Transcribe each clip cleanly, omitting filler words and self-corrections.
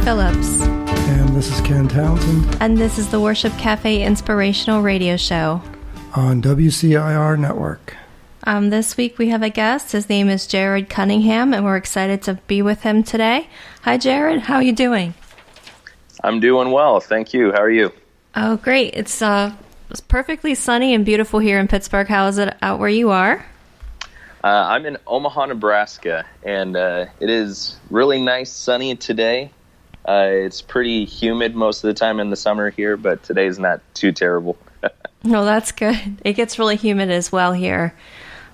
Phillips. And this is Ken Townshend. And this is the Worship Cafe Inspirational Radio Show on WCIR Network. This week we have a guest. His name is Jerrod Cunningham, and we're excited to be with him today. Hi, Jerrod. How are you doing? I'm doing well. Thank you. How are you? Oh, great. It's perfectly sunny and beautiful here in Pittsburgh. How is it out where you are? I'm in Omaha, Nebraska, and it is really nice, sunny today. It's pretty humid most of the time in the summer here, but today's not too terrible. No, that's good. It gets really humid as well here.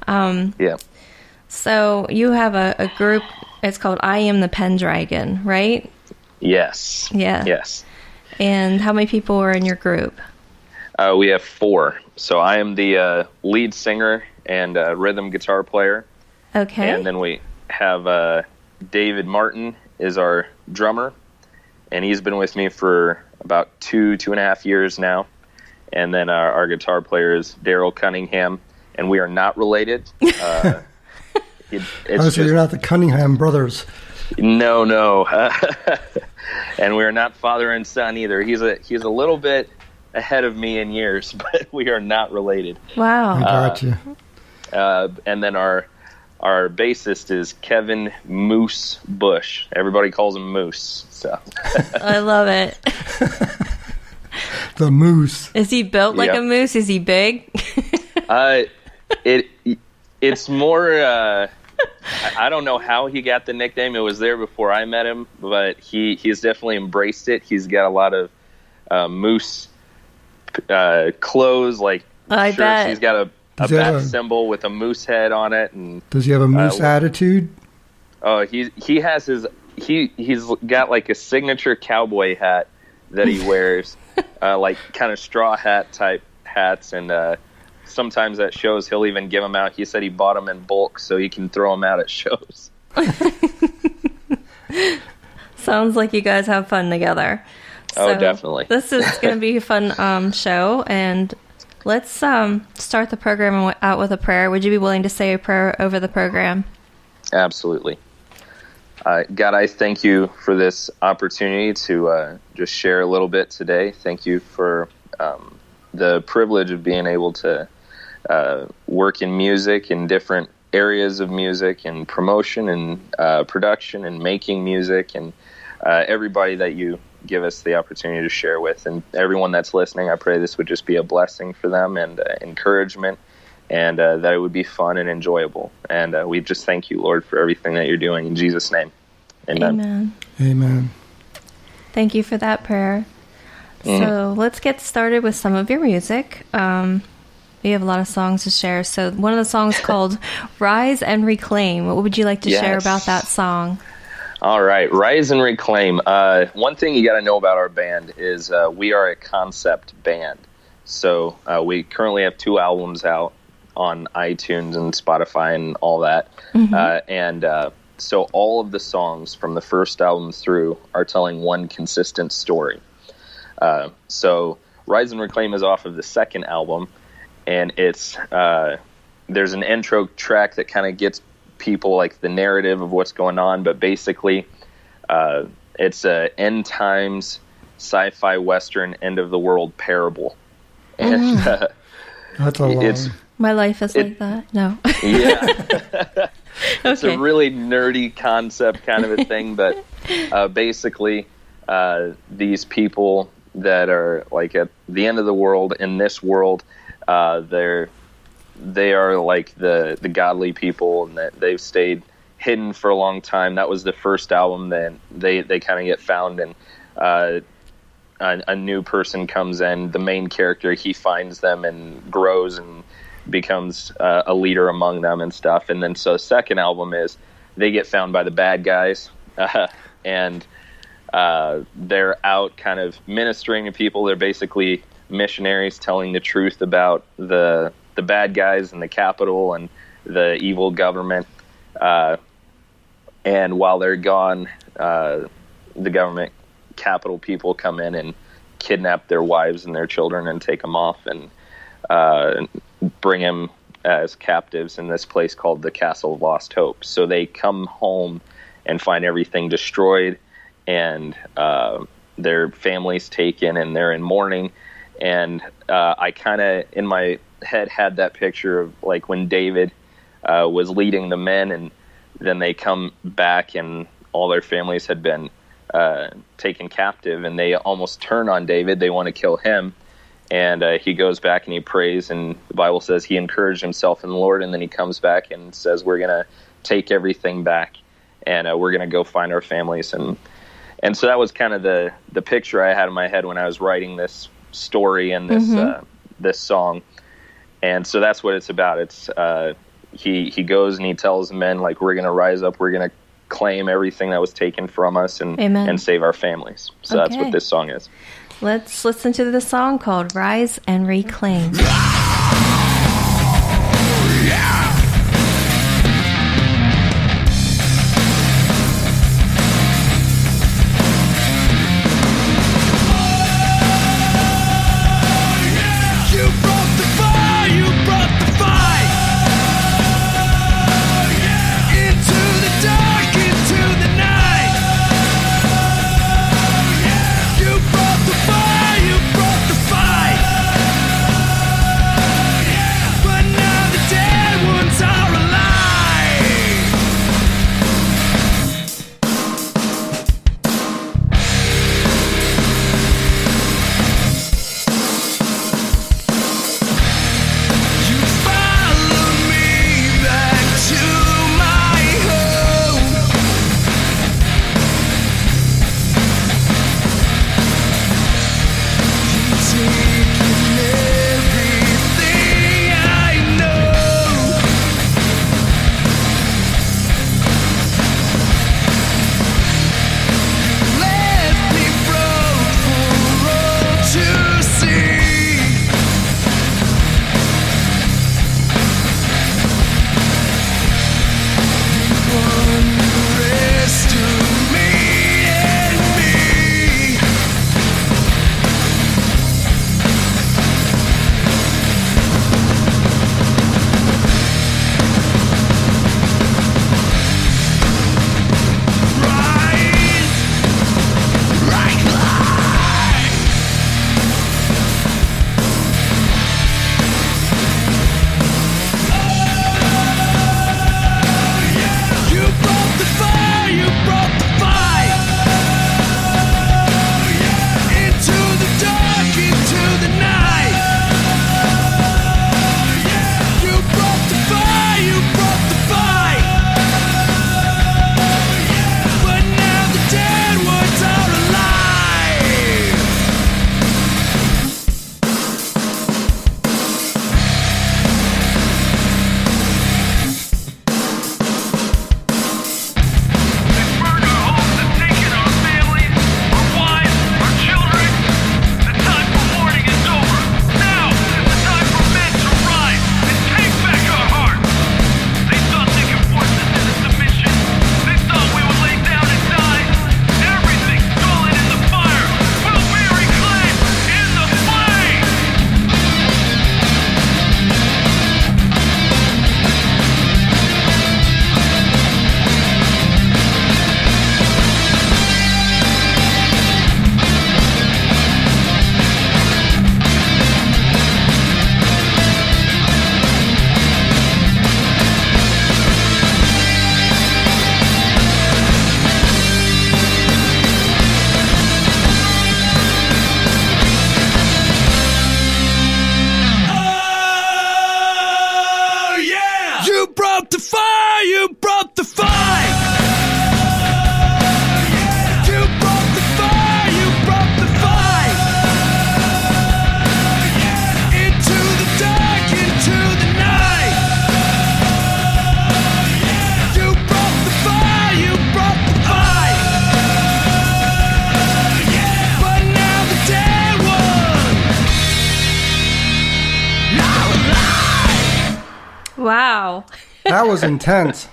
Yeah. So you have a group, it's called I Am the Pendragon, right? Yes. Yeah. Yes. And how many people are in your group? We have 4. So I am the lead singer and rhythm guitar player. Okay. And then we have David Martin is our drummer, and he's been with me for about 2.5 years now. And then our guitar player is Jerrod Cunningham, and we are not related. So you're not the Cunningham brothers. No. And we're not father and son either. He's a little bit ahead of me in years, but we are not related. Wow. I got you. And then our bassist is Kevin Moose Bush. Everybody calls him Moose. So I love it. The Moose. Is he built like a moose? Is he big? It's more. I don't know how he got the nickname. It was there before I met him, but he's definitely embraced it. He's got a lot of moose clothes, like I shirts. bet. He's got a bat symbol with a moose head on it. And does he have a moose attitude? Oh, he has he's got like a signature cowboy hat that he wears, like kind of straw hat type hats, and sometimes at shows he'll even give them out. He said he bought them in bulk so he can throw them out at shows. Sounds like you guys have fun together. Oh, definitely. This is going to be a fun show, and let's start the program out with a prayer. Would you be willing to say a prayer over the program? Absolutely. God, I thank you for this opportunity to just share a little bit today. Thank you for the privilege of being able to work in music, in different areas of music, and promotion and production and making music, and everybody that you give us the opportunity to share with. And everyone that's listening, I pray this would just be a blessing for them and encouragement, and that it would be fun and enjoyable. And we just thank you, Lord, for everything that you're doing. In Jesus' name, amen. Amen. Amen. Thank you for that prayer. So let's get started with some of your music. We have a lot of songs to share. So one of the songs called Rise and Reclaim. What would you like to share about that song? All right, Rise and Reclaim. One thing you got to know about our band is we are a concept band. So we currently have 2 albums out on iTunes and Spotify and all that. Mm-hmm. So all of the songs from the first album through are telling one consistent story. So Rise and Reclaim is off of the second album, and it's there's an intro track that kind of gets people like the narrative of what's going on, but basically it's a end times sci-fi western end of the world parable, and that's a long. My life is like that. No. Yeah. It's a really nerdy concept kind of a thing, but basically these people that are like at the end of the world in this world, they are like the godly people, and that they've stayed hidden for a long time. That was the first album. Then they kind of get found, and a new person comes in. The main character, he finds them and grows and becomes a leader among them and stuff. And then so the second album is they get found by the bad guys, and they're out kind of ministering to people. They're basically missionaries telling the truth about the bad guys in the Capitol and the evil government. And while they're gone, the government Capitol people come in and kidnap their wives and their children and take them off and bring them as captives in this place called the Castle of Lost Hope. So they come home and find everything destroyed, and their family's taken, and they're in mourning. And I kind of, in my head, had that picture of like when David was leading the men, and then they come back and all their families had been taken captive, and they almost turn on David. They want to kill him. And he goes back and he prays, and the Bible says he encouraged himself in the Lord, and then he comes back and says, we're going to take everything back, and we're going to go find our families. And so that was kind of the picture I had in my head when I was writing this story and this song. And so that's what it's about. It's he goes and he tells the men, like, we're going to rise up, we're going to claim everything that was taken from us and save our families. So that's what this song is. Let's listen to the song called Rise and Reclaim. Wow. That was intense.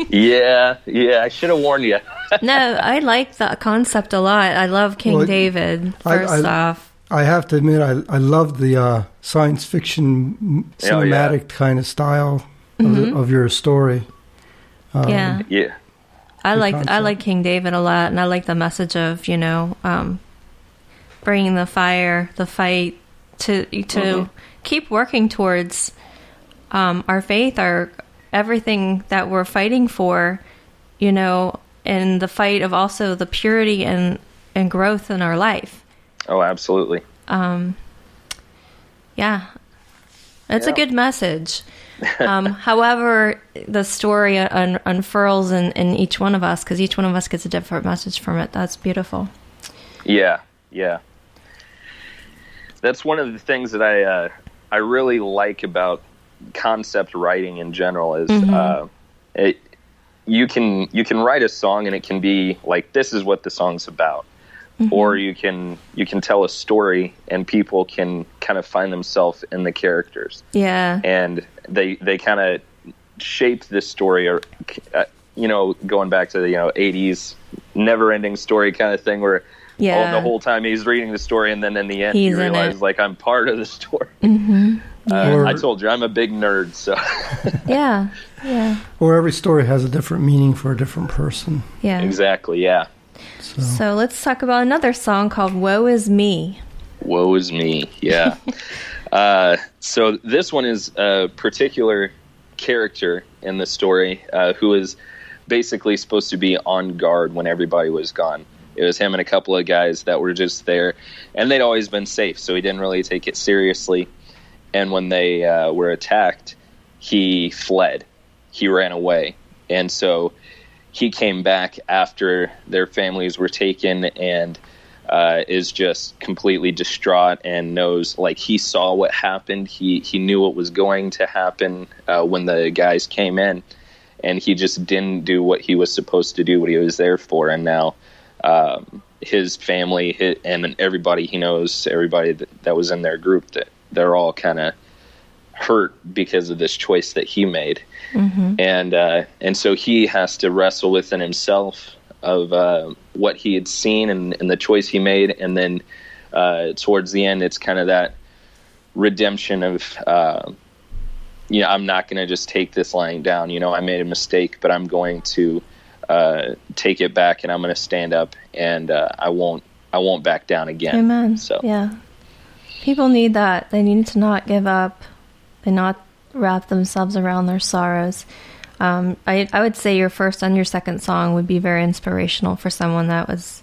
Yeah, I should have warned you. No, I like the concept a lot. I love King David, first off. I have to admit, I love the science fiction cinematic kind of style of your story. Yeah. I like King David a lot, and I like the message of, you know, bringing the fight to keep working towards our faith, our everything that we're fighting for, you know, and the fight of also the purity and growth in our life. Oh, absolutely. Yeah, it's a good message. However, the story unfurls in each one of us, because each one of us gets a different message from it. That's beautiful. Yeah. That's one of the things that I really like about concept writing in general is you can write a song and it can be like, this is what the song's about. Or you can tell a story and people can kind of find themselves in the characters. Yeah. And they kind of shape this story, or you know, going back to the 80s never-ending story kind of thing, where the whole time he's reading the story, and then in the end you realize, like, I'm part of the story. I told you, I'm a big nerd, so. Yeah. Or every story has a different meaning for a different person. Yeah. Exactly, yeah. So let's talk about another song called Woe Is Me. Woe Is Me, yeah. So this one is a particular character in the story who is basically supposed to be on guard when everybody was gone. It was him and a couple of guys that were just there, and they'd always been safe, so he didn't really take it seriously. And when they were attacked, he fled. He ran away. And so he came back after their families were taken, and is just completely distraught and knows, like, he saw what happened. He knew what was going to happen when the guys came in, and he just didn't do what he was supposed to do, what he was there for. And now his family and everybody he knows, everybody that was in their group, that they're all kind of hurt because of this choice that he made. And so he has to wrestle within himself of what he had seen and the choice he made. And then towards the end, it's kind of that redemption of, I'm not going to just take this lying down. I made a mistake, but I'm going to take it back, and I'm going to stand up, and I won't back down again. Amen. So yeah, people need that. They need to not give up and not wrap themselves around their sorrows. I would say your first and your second song would be very inspirational for someone that was,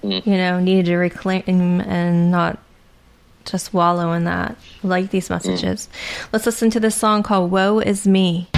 needed to reclaim and not just wallow in that. I like these messages. Let's listen to this song called Woe Is Me.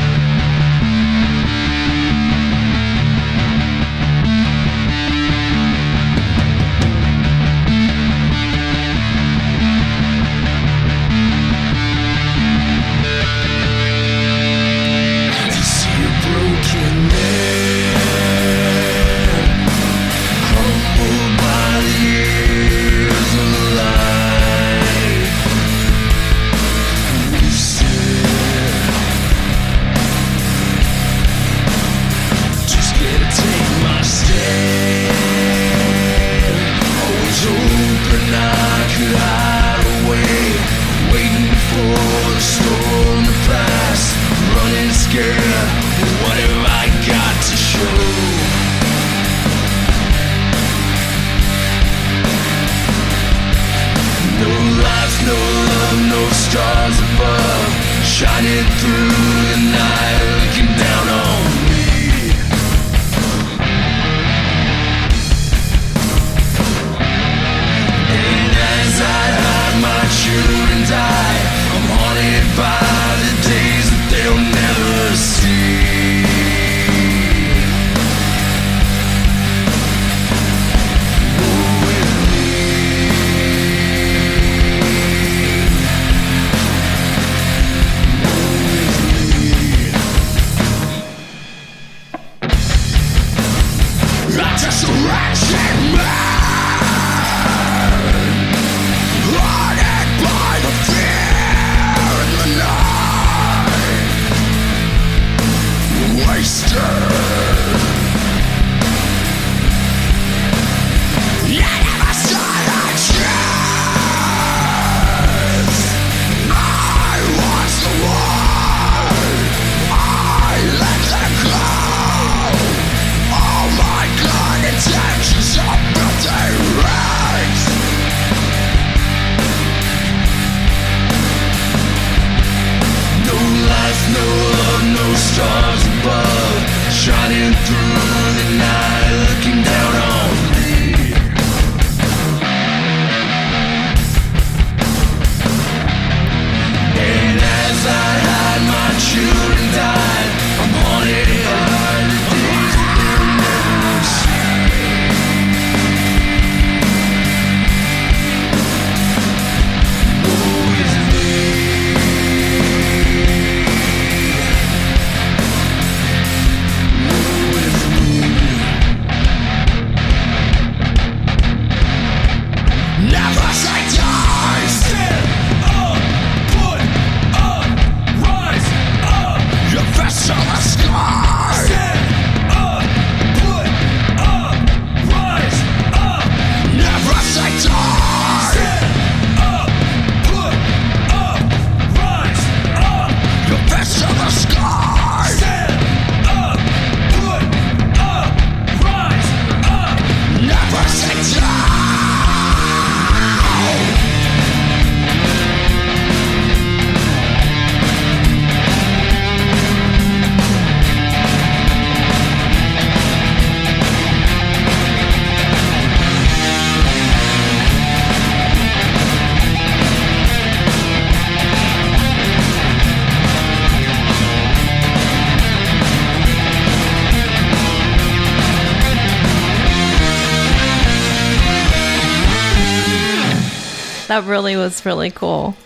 That really was really cool.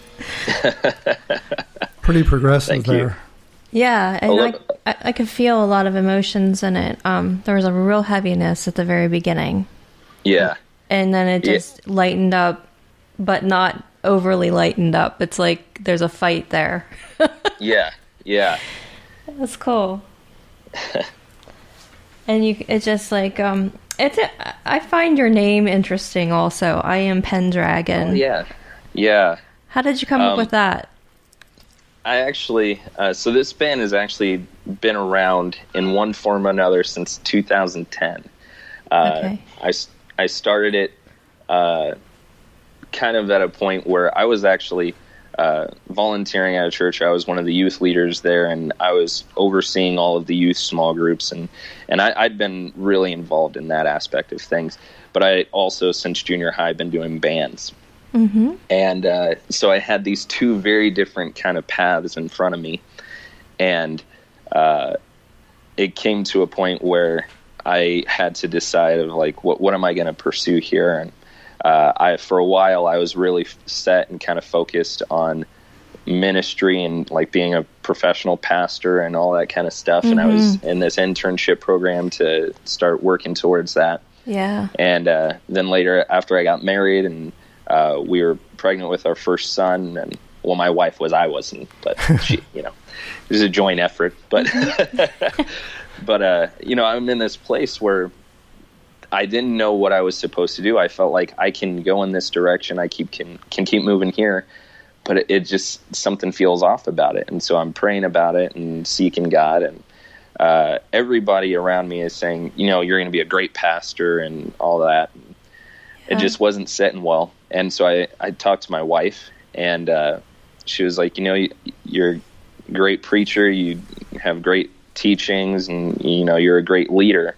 Pretty progressive there. Yeah, and I could feel a lot of emotions in it. There was a real heaviness at the very beginning. Yeah. And then it just lightened up, but not overly lightened up. It's like there's a fight there. Yeah. That's cool. And it's just like, I find your name interesting also. I am Pendragon. Oh, yeah. How did you come up with that? I actually, so this band has actually been around in one form or another since 2010. Okay. I started it kind of at a point where I was actually volunteering at a church. I was one of the youth leaders there, and I was overseeing all of the youth small groups, and I'd been really involved in that aspect of things. But I also, since junior high, been doing bands. Mm-hmm. And so I had these two very different kind of paths in front of me, and it came to a point where I had to decide of like, what am I going to pursue here? And for a while, I was really set and kind of focused on ministry and like being a professional pastor and all that kind of stuff. Mm-hmm. And I was in this internship program to start working towards that. Yeah. And then later, after I got married and we were pregnant with our first son, and well, my wife was, I wasn't, but she, it was a joint effort. But, but I'm in this place where I didn't know what I was supposed to do. I felt like I can go in this direction. I can keep moving here, but it just, something feels off about it. And so I'm praying about it and seeking God, and everybody around me is saying, you're going to be a great pastor and all that. It just wasn't sitting well. And so I talked to my wife, and she was like, you're a great preacher. You have great teachings, and, you're a great leader.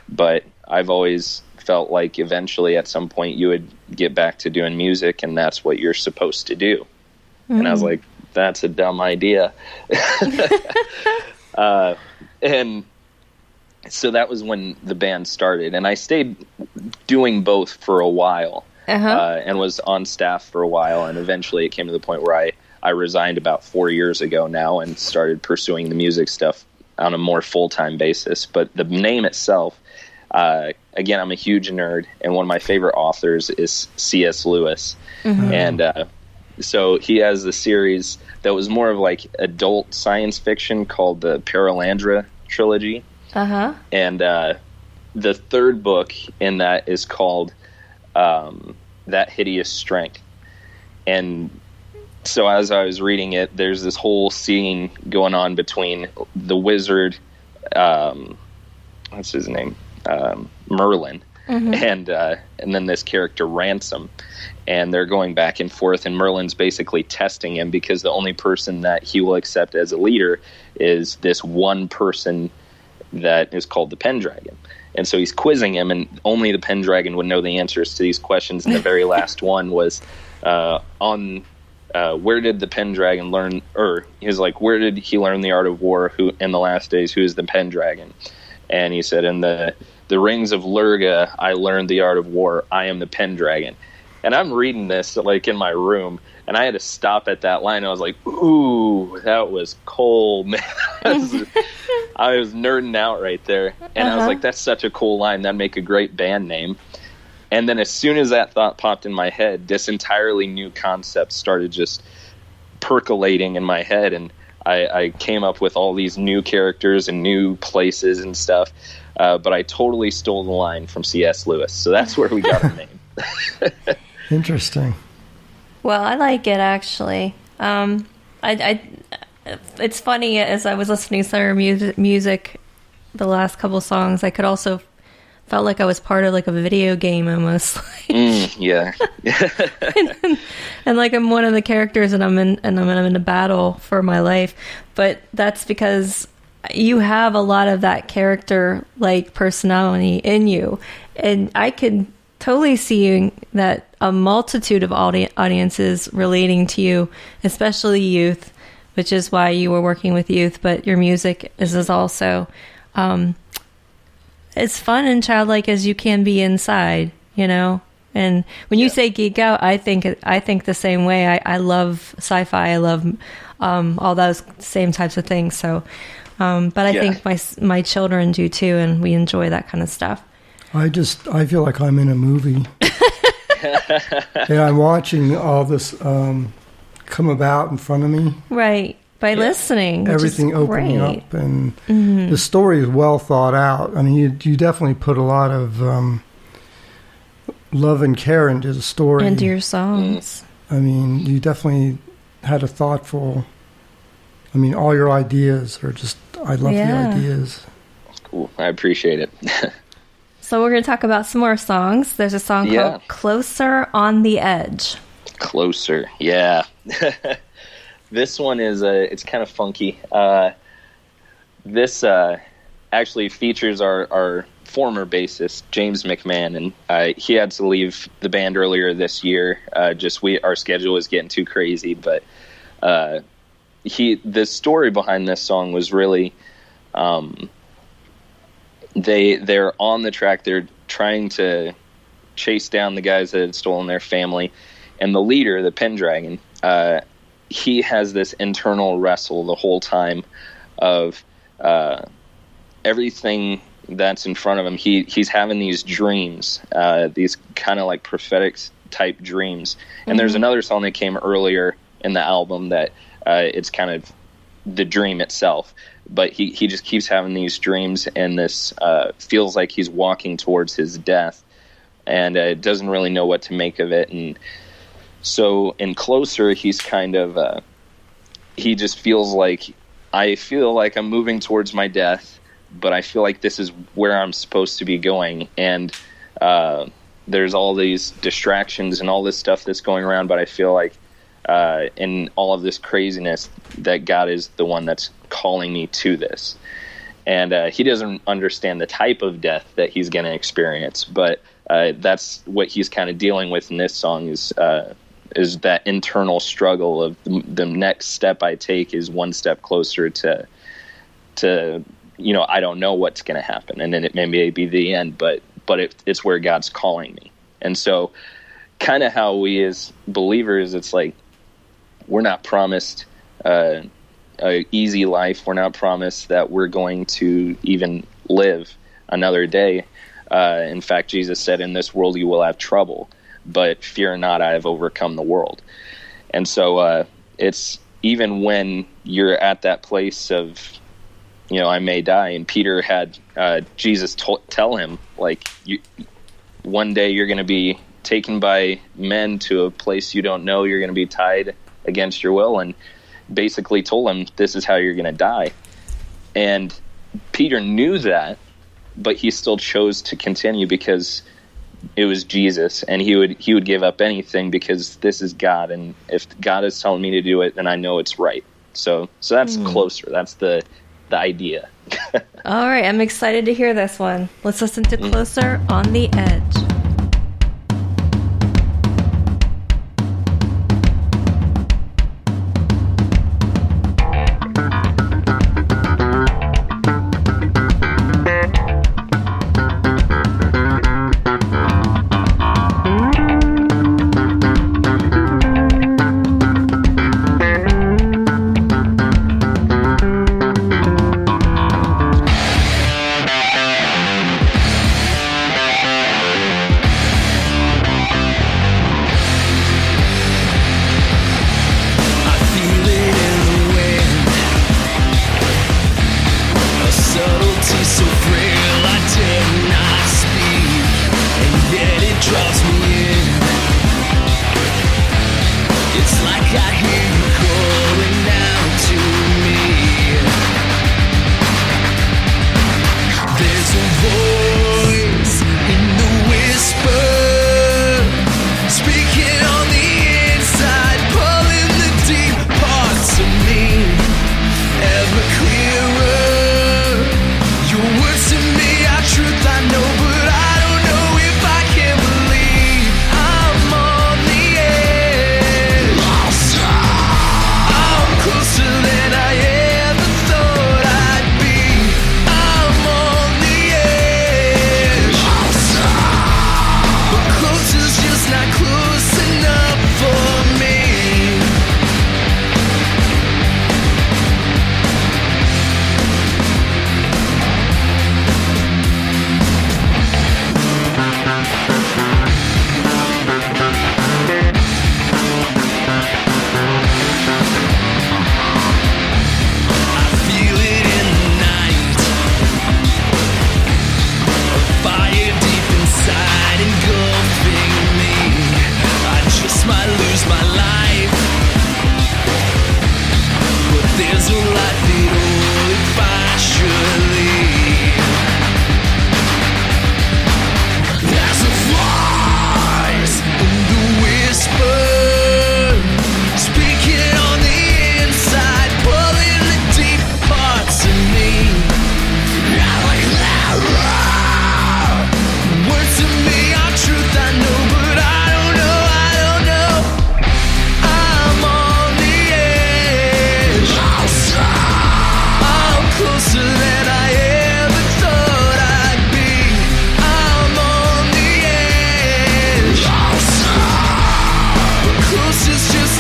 But I've always felt like eventually at some point you would get back to doing music, and that's what you're supposed to do. Mm. And I was like, that's a dumb idea. And so that was when the band started, and I stayed doing both for a while, and was on staff for a while, and eventually it came to the point where I resigned about 4 years ago now and started pursuing the music stuff on a more full-time basis. But the name itself, again, I'm a huge nerd, and one of my favorite authors is C.S. Lewis. Mm-hmm. And so he has a series that was more of like adult science fiction called the Perelandra trilogy. Uh-huh. And the third book in that is called That Hideous Strength. And so as I was reading it, there's this whole scene going on between the wizard, what's his name? Merlin, mm-hmm. And then this character Ransom, and they're going back and forth, and Merlin's basically testing him because the only person that he will accept as a leader is this one person that is called the Pendragon. And so he's quizzing him, and only the Pendragon would know the answers to these questions. And the very last one was where did the Pendragon learn, or he was like, where did he learn the art of war? Who in the last days, who is the Pendragon? And he said, in the rings of Lurga, I learned the art of war. I am the Pendragon. And I'm reading this like in my room, and I had to stop at that line. I was like, ooh, that was cold, man. I was nerding out right there. And I was like, that's such a cool line. That'd make a great band name. And then as soon as that thought popped in my head, this entirely new concept started just percolating in my head. And I came up with all these new characters and new places and stuff. But I totally stole the line from C.S. Lewis. So that's where we got our name. Interesting. Well, I like it, actually. It's funny, as I was listening to some of your music, the last couple songs, I could also felt like I was part of like a video game almost. Yeah. and like I'm one of the characters, and I'm in a battle for my life. But that's because you have a lot of that character like personality in you, and I could totally see that a multitude of audiences relating to you, especially youth, which is why you were working with youth, but your music is also as fun and childlike as you can be inside, And when you say geek out, I think the same way. I love sci-fi. I love all those same types of things. So, but I think my children do too, and we enjoy that kind of stuff. I feel like I'm in a movie. And I'm watching all this come about in front of me. Right. By listening. Everything opening up. And the story is well thought out. I mean, you definitely put a lot of love and care into the story. Into your songs. I mean, you definitely had a thoughtful... I mean, all your ideas are just... I love the ideas. Cool. I appreciate it. So we're going to talk about some more songs. There's a song called Closer on the Edge. Closer, yeah. This one is, it's kind of funky. This actually features our former bassist, James McMahon, and he had to leave the band earlier this year. Our schedule was getting too crazy, but the story behind this song was really... They're on the track. They're trying to chase down the guys that had stolen their family, and the leader, the Pendragon, he has this internal wrestle the whole time of everything that's in front of him. He's having these dreams, these kind of like prophetic type dreams. And there's another song that came earlier in the album that it's kind of the dream itself. But he just keeps having these dreams, and this feels like he's walking towards his death, and doesn't really know what to make of it. And so in Closer, he's kind of he just feels like, I feel like I'm moving towards my death, but I feel like this is where I'm supposed to be going. And there's all these distractions and all this stuff that's going around, but I feel like in all of this craziness that God is the one that's calling me to this. And he doesn't understand the type of death that he's going to experience, but that's what he's kind of dealing with in this song is that internal struggle of the next step I take is one step closer to I don't know what's going to happen, and then it may be the end, but it's where God's calling me. And so kind of how we as believers, it's like we're not promised a easy life. We're not promised that we're going to even live another day. In fact, Jesus said, in this world you will have trouble, but fear not, I have overcome the world. And so it's even when you're at that place of, I may die. And Peter had Jesus tell him, like, one day you're going to be taken by men to a place you don't know. You're going to be tied against your will, and basically told him, this is how you're going to die. And Peter knew that, but he still chose to continue because it was Jesus, and he would give up anything because this is God, and if God is telling me to do it, then I know it's right. So that's Closer. That's the idea. All right, I'm excited to hear this one. Let's listen to Closer on the Edge.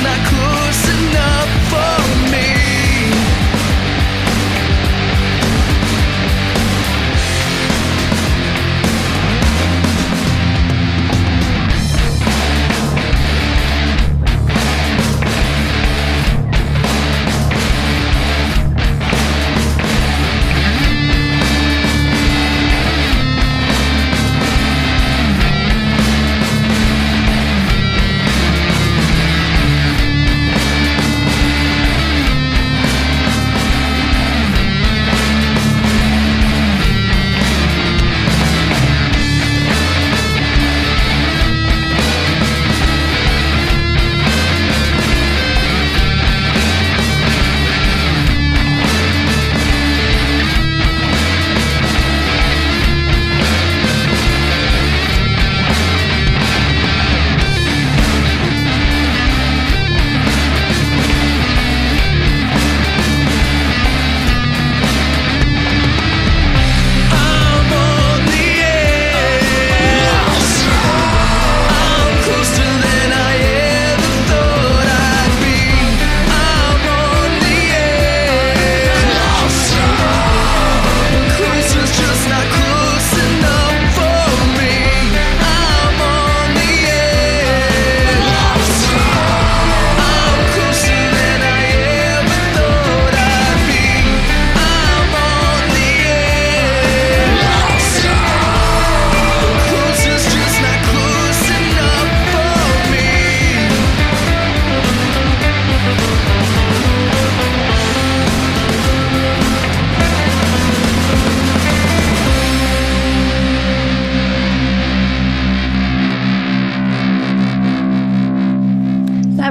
just not close enough for me.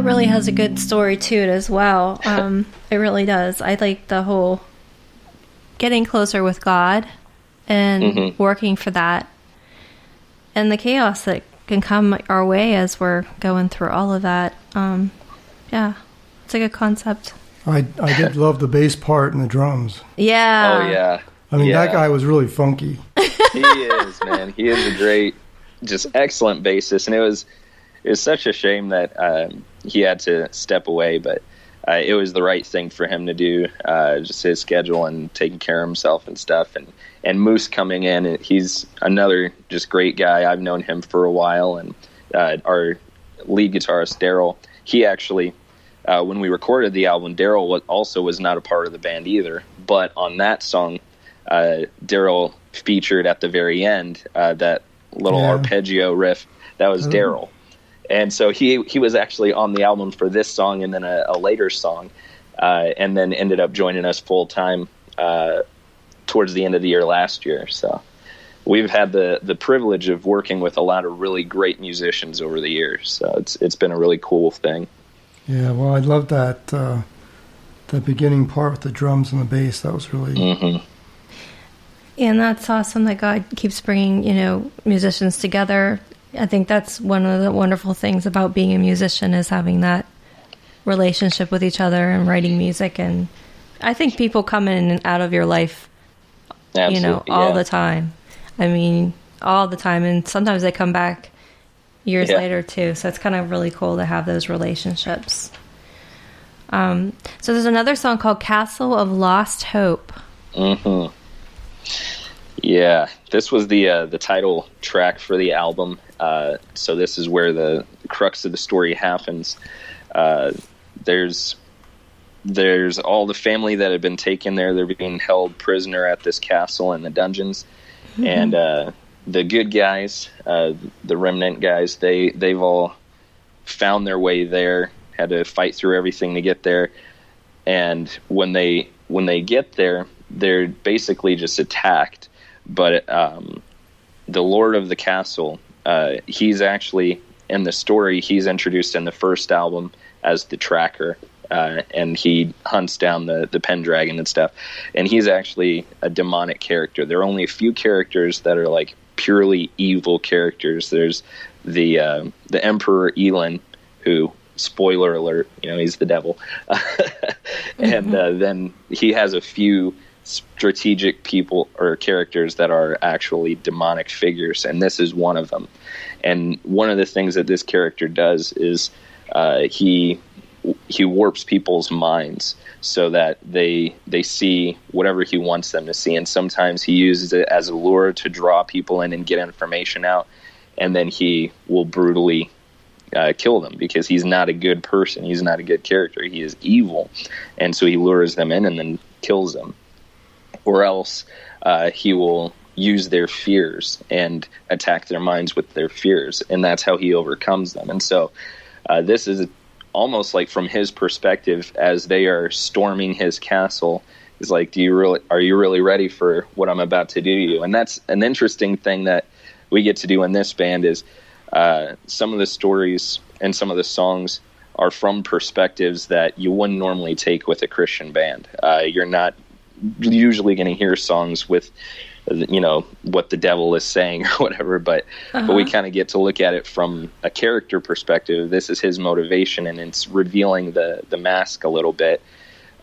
Really has a good story to it as well. It really does. I like the whole getting closer with God and working for that, and the chaos that can come our way as we're going through all of that. Yeah, it's a good concept. I did love the bass part and the drums. Yeah. Oh yeah. I mean, that guy was really funky. He is, man. He is a great, just excellent bassist, and it was such a shame that he had to step away, but it was the right thing for him to do, just his schedule and taking care of himself and stuff. And Moose coming in, he's another just great guy. I've known him for a while, and our lead guitarist, Daryl, he actually, when we recorded the album, Daryl also was not a part of the band either, but on that song, Daryl featured at the very end, that little arpeggio riff, that was Daryl. And so he was actually on the album for this song and then a later song, and then ended up joining us full time towards the end of the year last year. So we've had the privilege of working with a lot of really great musicians over the years. So it's been a really cool thing. Yeah, well, I love that the beginning part with the drums and the bass. That was really. And that's awesome that God keeps bringing musicians together. I think that's one of the wonderful things about being a musician is having that relationship with each other and writing music. And I think people come in and out of your life, all the time. I mean, all the time. And sometimes they come back years later too. So it's kind of really cool to have those relationships. So there's another song called Castle of Lost Hope. Yeah, this was the title track for the album. So this is where the crux of the story happens. There's all the family that had been taken there. They're being held prisoner at this castle in the dungeons. And the good guys, the remnant guys, they've all found their way there, had to fight through everything to get there. And when they get there, they're basically just attacked. But the Lord of the Castle, he's actually, in the story, he's introduced in the first album as the tracker, and he hunts down the Pendragon and stuff. And he's actually a demonic character. There are only a few characters that are like purely evil characters. There's the Emperor Elin, who, spoiler alert, he's the devil. And then he has a few strategic people or characters that are actually demonic figures, and this is one of them. And one of the things that this character does is he he warps people's minds so that they see whatever he wants them to see. And sometimes he uses it as a lure to draw people in and get information out. And then he will brutally kill them because he's not a good person. He's not a good character. He is evil. And so he lures them in and then kills them. Or else he will use their fears and attack their minds with their fears. And that's how he overcomes them. And so this is almost like from his perspective as they are storming his castle is like, are you really ready for what I'm about to do to you? And that's an interesting thing that we get to do in this band is some of the stories and some of the songs are from perspectives that you wouldn't normally take with a Christian band. You're not usually going to hear songs with, what the devil is saying or whatever, but we kind of get to look at it from a character perspective. This is his motivation, and it's revealing the mask a little bit.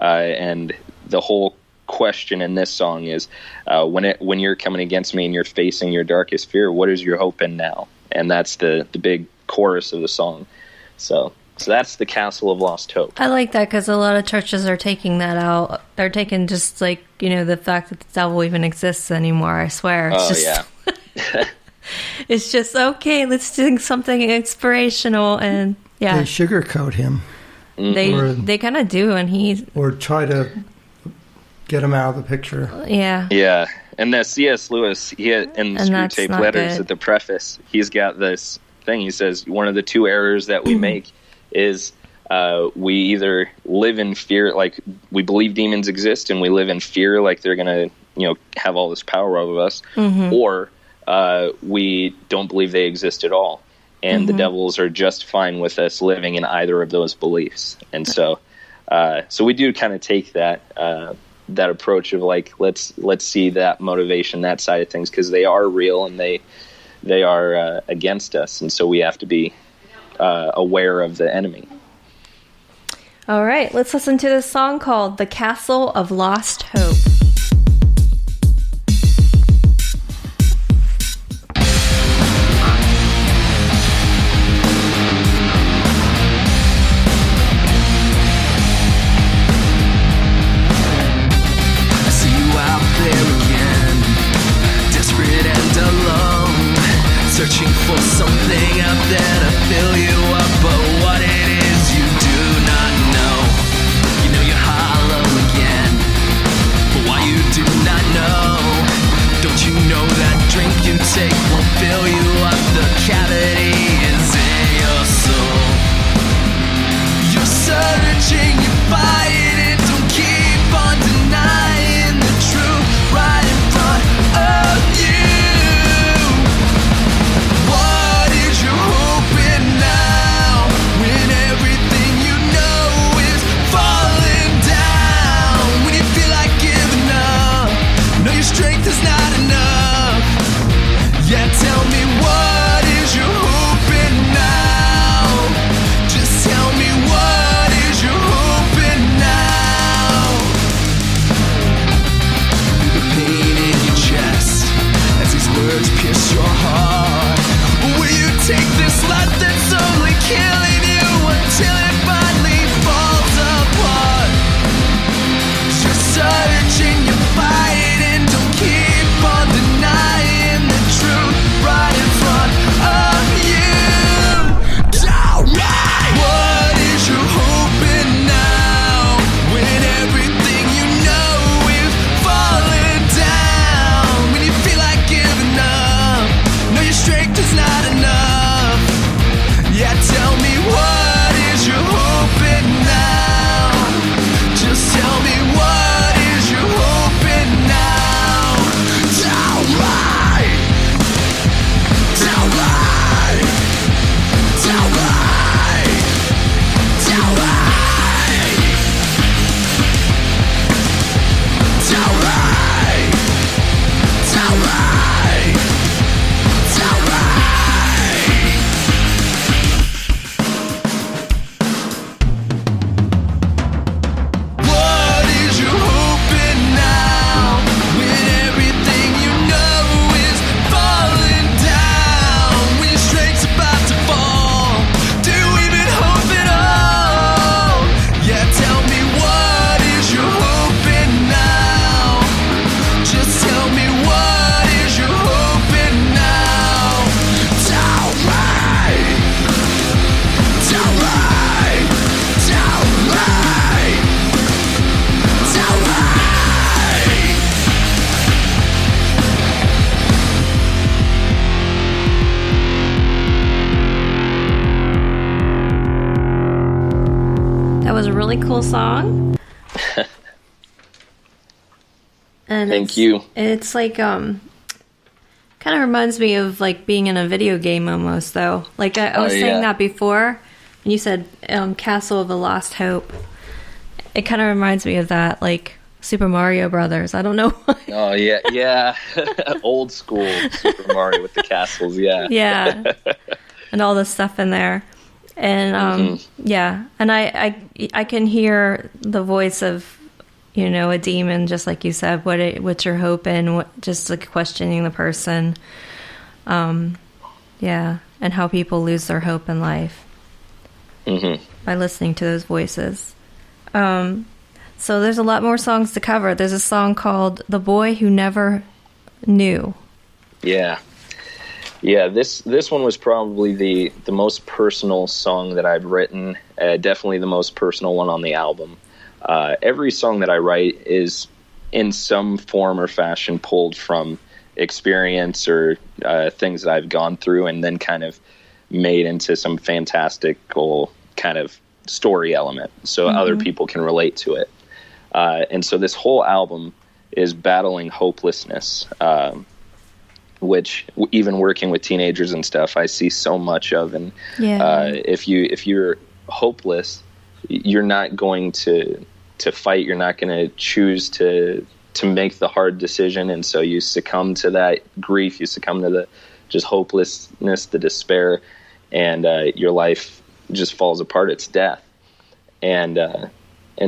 And the whole question in this song is, when you're coming against me and you're facing your darkest fear, what is your hope in now? And that's the big chorus of the song. So that's the Castle of Lost Hope. I like that because a lot of churches are taking that out. They're taking just like, the fact that the devil even exists anymore. I swear. It's yeah. It's just, okay, let's do something inspirational. And yeah. They sugarcoat him. They kind of do. And or try to get him out of the picture. Yeah. Yeah. And the C.S. Lewis, in Screwtape Letters at the preface, he's got this thing. He says, one of the two errors that we make is we either live in fear, like we believe demons exist and we live in fear like they're going to, have all this power over us, or we don't believe they exist at all. And the devils are just fine with us living in either of those beliefs. And so we do kind of take that approach of like, let's see that motivation, that side of things, because they are real and they are against us. And so we have to be aware of the enemy. All right, let's listen to this song called The Castle of Lost Hope. Searching for something out there to fill you up, but what it is you do not know. You know you're hollow again, but why you do not know? Don't you know that drink you take won't fill you up? The cavity is in your soul. You're searching, you're fighting, don't keep on denying the truth right in front of you. Strength is not enough. Yeah, tell me what is your hope in now? Just tell me what is your hope in now? That was a really cool song. And Thank you. It's like kind of reminds me of like being in a video game almost, though. Like I was saying that before, and you said Castle of the Lost Hope. It kind of reminds me of that, like Super Mario Brothers. I don't know why. Oh yeah. Old school Super Mario with the castles. Yeah, and all the stuff in there. And and I can hear the voice of, you know, a demon, just like you said. What's your hope in? Just like questioning the person. And how people lose their hope in life by listening to those voices. So there's a lot more songs to cover. There's a song called "The Boy Who Never Knew." Yeah, this one was probably the most personal song that I've written. Definitely the most personal one on the album. Every song that I write is in some form or fashion pulled from experience or things that I've gone through, and then kind of made into some fantastical kind of story element so other people can relate to it. And so this whole album is battling hopelessness, which even working with teenagers and stuff, I see so much of. And if you're hopeless, you're not going to fight. You're not going to choose to make the hard decision. And so you succumb to that grief. You succumb to the just hopelessness, the despair, and your life just falls apart. It's death. And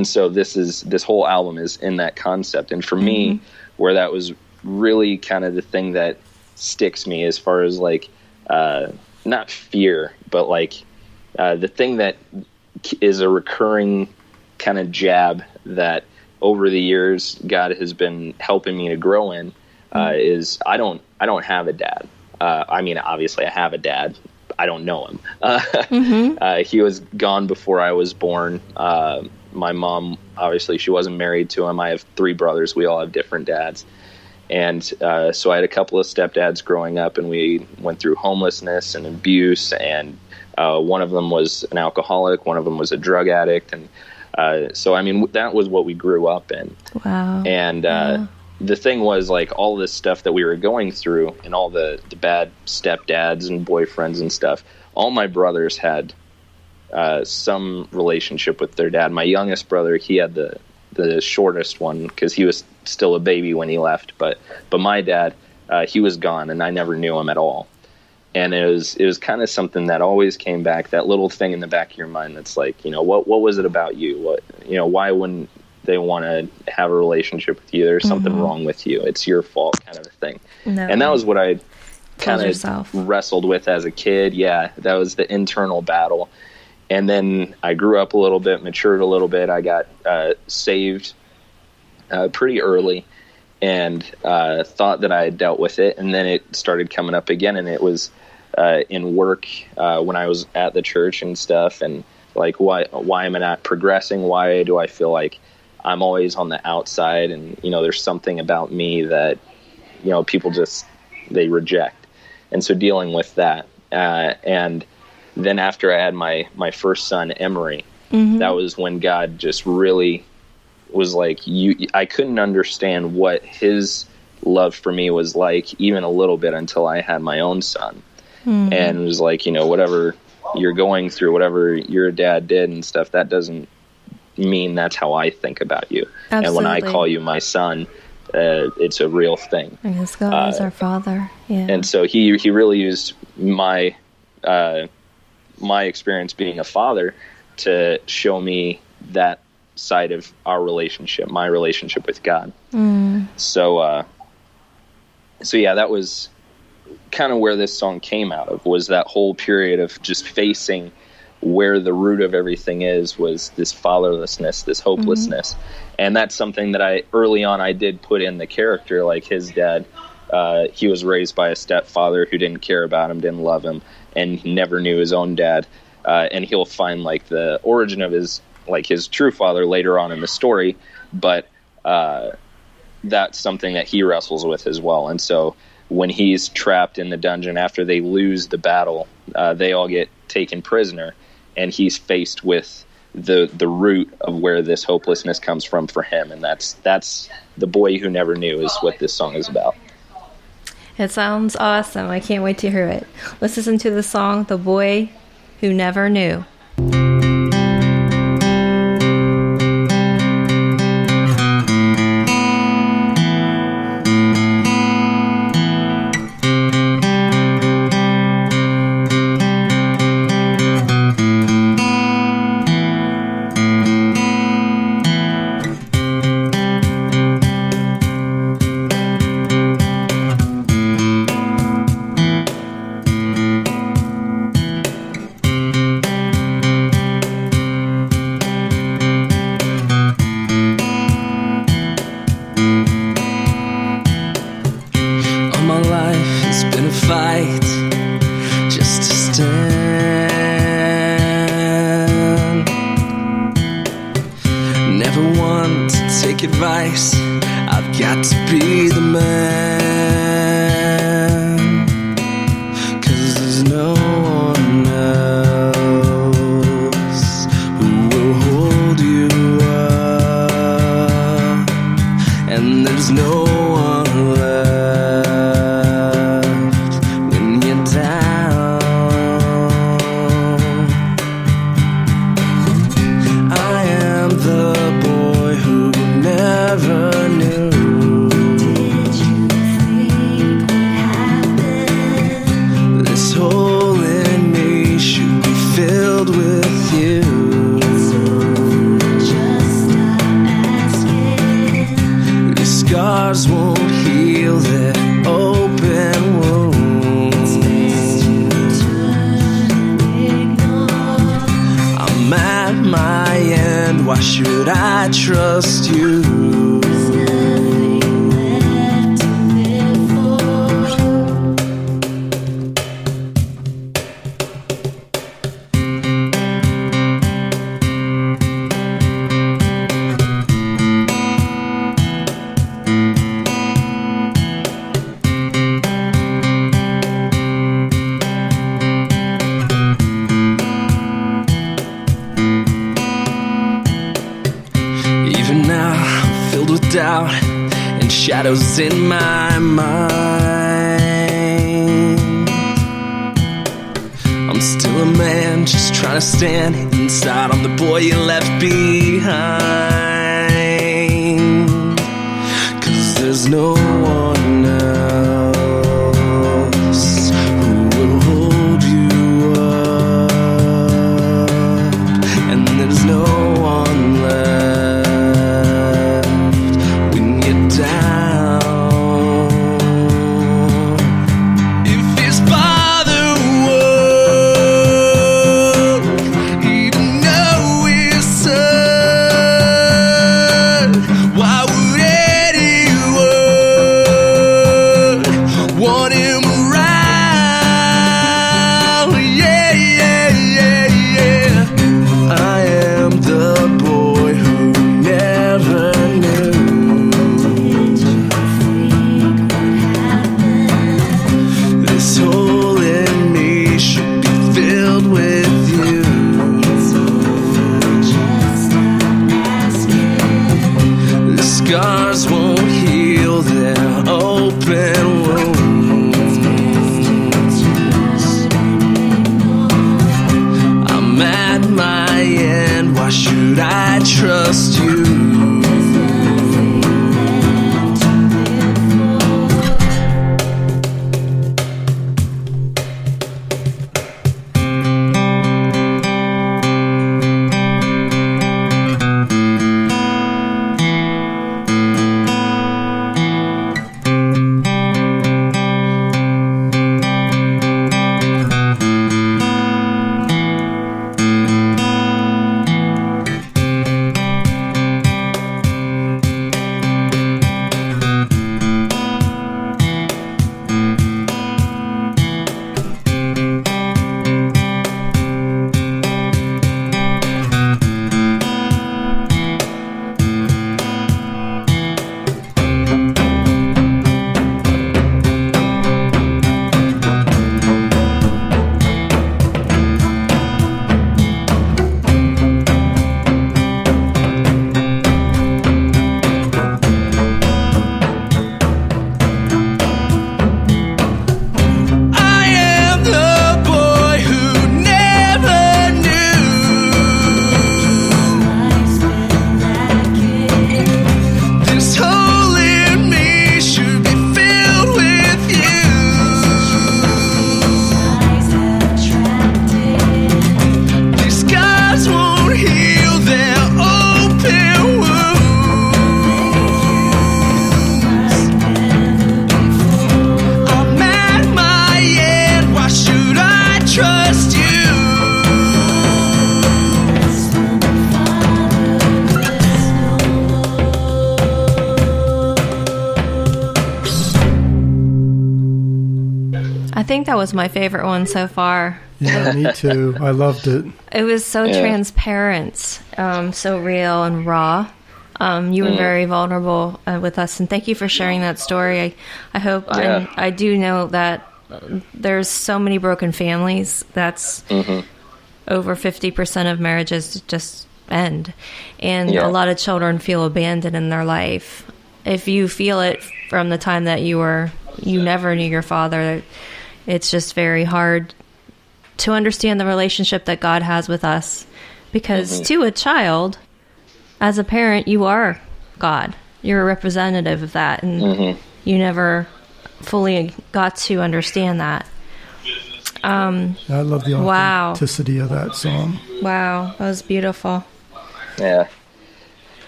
so this whole album is in that concept. And for me, where that was really kind of the thing that sticks me as far as like, not fear, but like, the thing that is a recurring kind of jab that over the years God has been helping me to grow in, is I don't have a dad. I mean, obviously I have a dad. I don't know him. He was gone before I was born. My mom, obviously, she wasn't married to him. I have 3 brothers. We all have different dads. And so I had a couple of stepdads growing up, and we went through homelessness and abuse. And one of them was an alcoholic. One of them was a drug addict. And so, I mean, that was what we grew up in. Wow. And the thing was, like, all this stuff that we were going through and all the bad stepdads and boyfriends and stuff, all my brothers had some relationship with their dad. My youngest brother, he had the shortest one because he was still a baby when he left. But my dad, he was gone, and I never knew him at all. And it was kind of something that always came back, that little thing in the back of your mind that's like, you know, what was it about you? Why wouldn't they want to have a relationship with you? There's something wrong with you. It's your fault, kind of a thing. No. And that was what I kind of wrestled with as a kid. Yeah, that was the internal battle. And then I grew up a little bit, matured a little bit. I got saved pretty early and thought that I had dealt with it. And then it started coming up again, and it was in work when I was at the church and stuff. And like, why am I not progressing? Why do I feel like I'm always on the outside? And, you know, there's something about me that, you know, people just, they reject. And so dealing with that. And then after I had my first son, Emery, that was when God just really was like, I couldn't understand what his love for me was like, even a little bit, until I had my own son. And it was like, you know, whatever you're going through, whatever your dad did and stuff, that doesn't mean that's how I think about you. Absolutely. And when I call you my son, it's a real thing. Because God is our Father. Yeah. And so he really used my experience being a father to show me that side of our relationship, my relationship with God. So yeah, that was kind of where this song came out of, was that whole period of just facing where the root of everything was this fatherlessness, this hopelessness. And that's something that early on I did put in the character, like his dad. He was raised by a stepfather who didn't care about him, didn't love him, and he never knew his own dad. And he'll find like the origin of his true father later on in the story, but that's something that he wrestles with as well. And so when he's trapped in the dungeon after they lose the battle, they all get taken prisoner, and he's faced with the root of where this hopelessness comes from for him, and that's the boy who never knew is what this song is about. It sounds awesome. I can't wait to hear it. Let's listen to the song, The Boy Who Never Knew. Advice, I've got to be the man, 'cause there's no one else who will hold you up, and there's no one left when you're down. I am the boy who never knew. Did you think what happened? This hole in me should be filled with you. So just stop asking. These scars won't heal their open wounds. It's best you turn and ignore. I'm at my end. Why should I trust you? There's nothing left to live for. Even now, I'm filled with doubt and shadows in my mind. I'm still a man just trying to stand inside. I'm the boy you left behind, 'cause there's no one else who will hold you up, and there's no one left down. If his father would even know his son, why would anyone want him around? Yeah, yeah, yeah, yeah. I am the boy who never knew. This hole in me should be filled with you. So just stop asking. The scars won't heal their open wounds. I'm at my end. Why should I trust you? think that was my favorite one so far. Yeah, me too. I loved it. It was so transparent, so real and raw. You were very vulnerable with us, and thank you for sharing that story. I hope, I do know that there's so many broken families. That's over 50% of marriages just end, and a lot of children feel abandoned in their life. If you feel it from the time that you never knew your father, it's just very hard to understand the relationship that God has with us, because to a child, as a parent, you are God. You're a representative of that, and you never fully got to understand that. I love the authenticity of that song. Wow, that was beautiful. Yeah,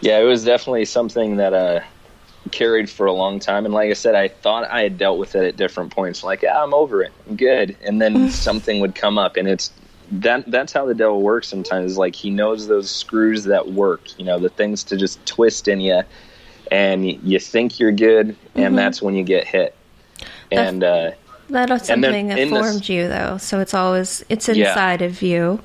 it was definitely something that carried for a long time, and like I said, I thought I had dealt with it at different points. Like, I'm over it, I'm good, and then something would come up, and that's how the devil works sometimes. Like, he knows those screws that work, the things to just twist in you, and you think you're good, and that's when you get hit. And that's something that formed you, though. So it's inside of you,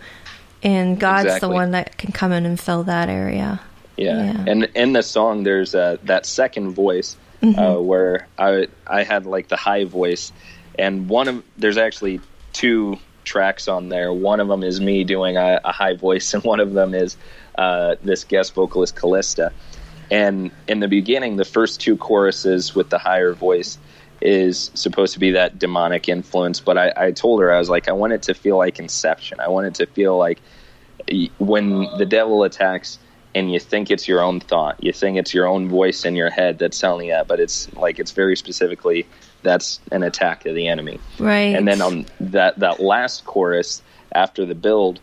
and God's the one that can come in and fill that area. Yeah. And in the song, there's that second voice where I had like the high voice, and there's actually two tracks on there. One of them is me doing a high voice, and one of them is this guest vocalist Callista. And in the beginning, the first two choruses with the higher voice is supposed to be that demonic influence, but I told her, I was like, I want it to feel like Inception. I want it to feel like when the devil attacks and you think it's your own thought, you think it's your own voice in your head that's telling you that, but it's very specifically, that's an attack of the enemy. Right. And then on that last chorus after the build,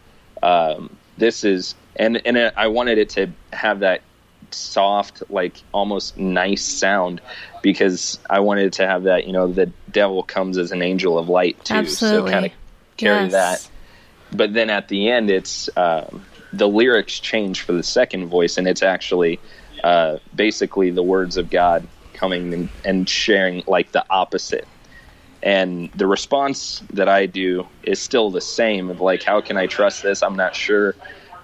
this is, and I wanted it to have that soft, like almost nice sound, because I wanted it to have that, the devil comes as an angel of light too. Absolutely. So kind of carry that. But then at the end, it's the lyrics change for the second voice, and it's actually basically the words of God coming and sharing like the opposite. And the response that I do is still the same of like, how can I trust this? I'm not sure.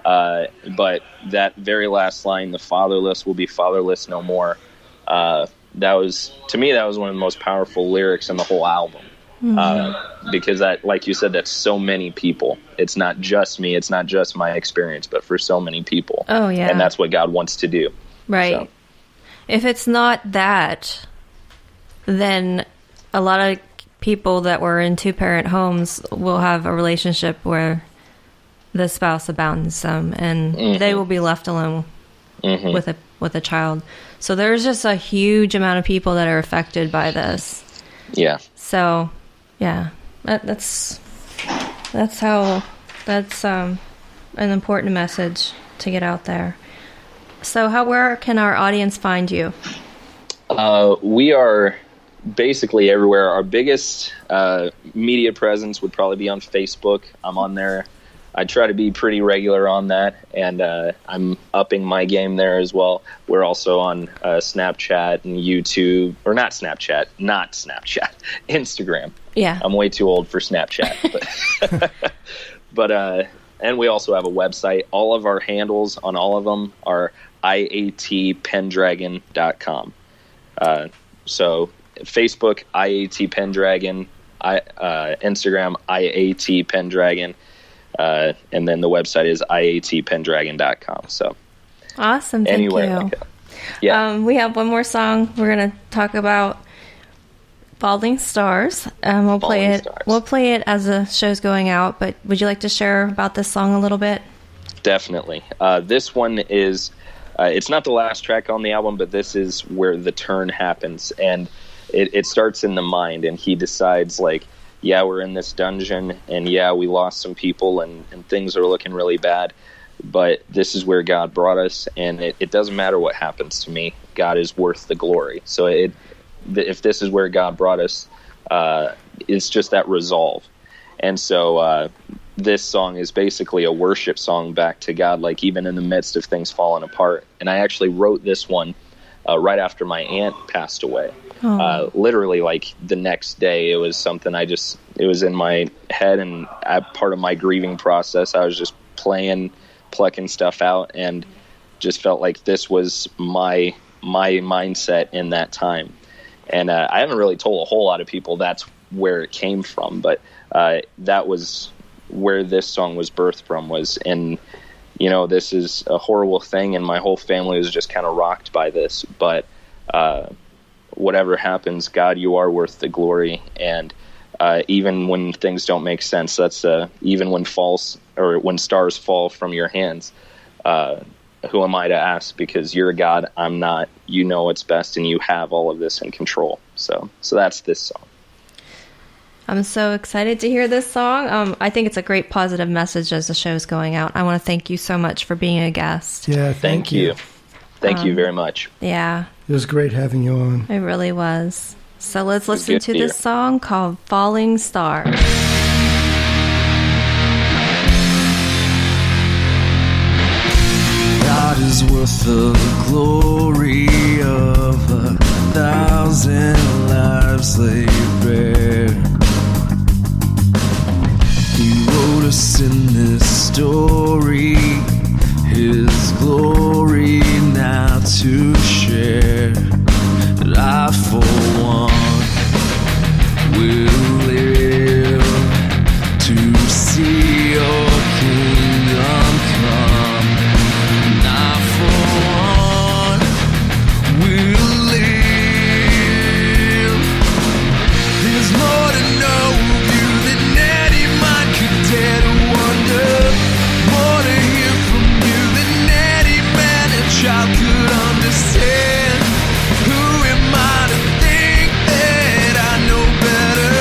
But that very last line, the fatherless will be fatherless no more. That was one of the most powerful lyrics in the whole album. Because that, like you said, that's so many people. It's not just me. It's not just my experience, but for so many people. Oh, yeah. And that's what God wants to do. Right. So. If it's not that, then a lot of people that were in two-parent homes will have a relationship where the spouse abandons them, and they will be left alone with a child. So there's just a huge amount of people that are affected by this. Yeah. So, yeah, that's an important message to get out there. So where can our audience find you? We are basically everywhere. Our biggest media presence would probably be on Facebook. I'm on there. I try to be pretty regular on that, and I'm upping my game there as well. We're also on Snapchat and YouTube, or not Snapchat, Instagram. Yeah. I'm way too old for Snapchat. But and we also have a website. All of our handles on all of them are iatpendragon.com. So Facebook, IAT Pendragon, Instagram, IAT Pendragon. And then the website is iatpendragon.com. So awesome. Thank you. Yeah. We have one more song. We're going to talk about Falling Stars. We'll play it as the show's going out, but would you like to share about this song a little bit? Definitely. This one is, it's not the last track on the album, but this is where the turn happens. And it starts in the mind, and he decides, like, yeah, we're in this dungeon, and yeah, we lost some people, and things are looking really bad, but this is where God brought us, and it doesn't matter what happens to me. God is worth the glory. So if this is where God brought us, it's just that resolve. And so this song is basically a worship song back to God, like even in the midst of things falling apart. And I actually wrote this one right after my aunt passed away. Literally, like the next day, it was something it was in my head, and part of my grieving process, I was just plucking stuff out, and just felt like this was my mindset in that time. And I haven't really told a whole lot of people that's where it came from, but that was where this song was birthed from, was in, this is a horrible thing, and my whole family was just kind of rocked by this, but whatever happens, God, you are worth the glory. And even when things don't make sense, that's even when when stars fall from your hands, who am I to ask? Because you're a God, I'm not. You know what's best, and you have all of this in control. So that's this song. I'm so excited to hear this song. I think it's a great positive message as the show's going out. I want to thank you so much for being a guest. Yeah, thank you. Thank you very much. Yeah. It was great having you on. It really was. So let's listen to this song called Falling Star. God is worth the glory of 1,000 lives laid bare. He wrote us in this story, His glory now to share. That I for one will live to see Your kingdom come. And I for one will live. There's more to know of You than any mind could dare to wonder. More to hear from You than any man and child could understand. Who am I to think that I know better?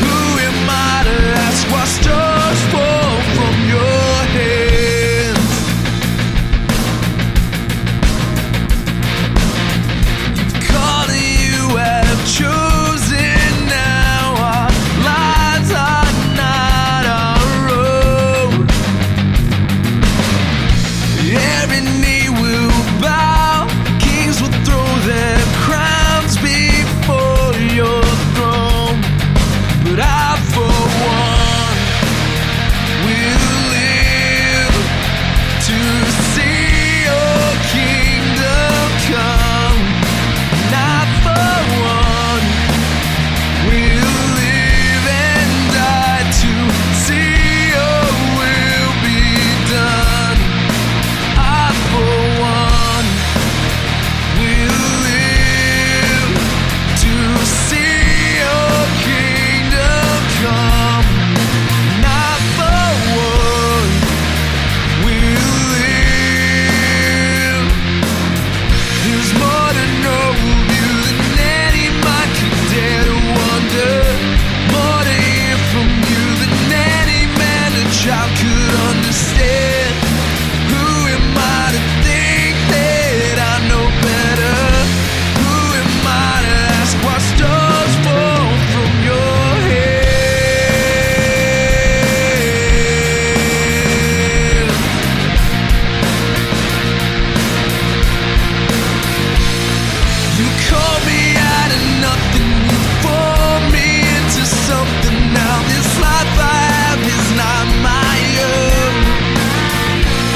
Who am I to ask why stars fall from Your hands? You've called and You have chosen now. Our lives are not our own. Every knee will bow, kings will throw their crowns before Your throne. But I for one will live to see Your kingdom come. And I for one will live and die to see Your will be done. I for one will live to see Your kingdom come. And I for one will live. There's more to know of You than any mind could dare to wonder. More to hear from You than any man or child could understand. Who am I to think that I know better? Who am I to ask why stars fall from Your hands? You called me out of nothing, You formed me into something. Now this life I have is not my own.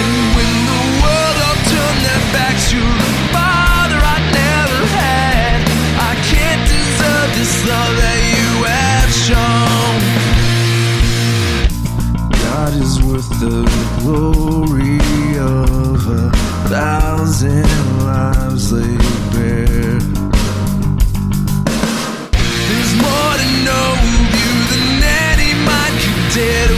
And when the world all turned their backs to the Father I never had, I can't deserve this love that You have shown. God is worth the glory of 1,000 lives laid bare. There's more to know of You than any mind could dare